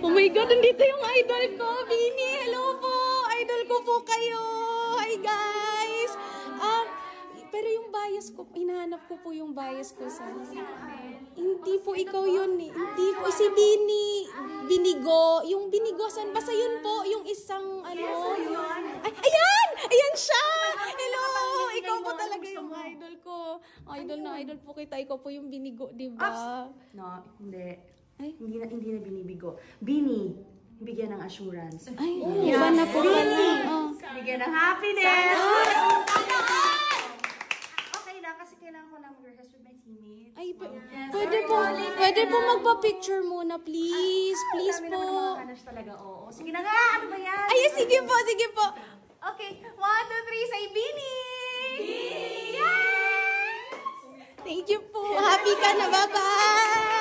Oh my God, nandito yung idol ko, Bini. Hello po. Idol ko po kayo. Hi, guys. Pero yung bias ko, hinahanap ko po yung bias ko sa... Hindi po ikaw yun eh. Hindi po. Si Bini. Binigo. Yung Binigo, saan? Basta yun po. Yung isang ano. Ay, ayan! Ayan siya! Hello! Ikaw po talaga yung idol ko. Idol na idol po kita. Ikaw po yung Binigo, di ba? No, hindi. Ay? Hindi na binibigo. Bini, bigyan ng assurance. Ay, iba na po pala. Bigyan ng happiness. Okay lang, kasi kailangan ko na mag-rehearse with my teammates. Ay, pwede po magpa-picture muna, please. Please Dami po. naman ng mga kanash talaga, oo. Sige na nga, ano ba yan? Ay, sige po, sige po. Okay, 1, 2, 3, say Bini! Thank you po. Happy ka na. Bye-bye.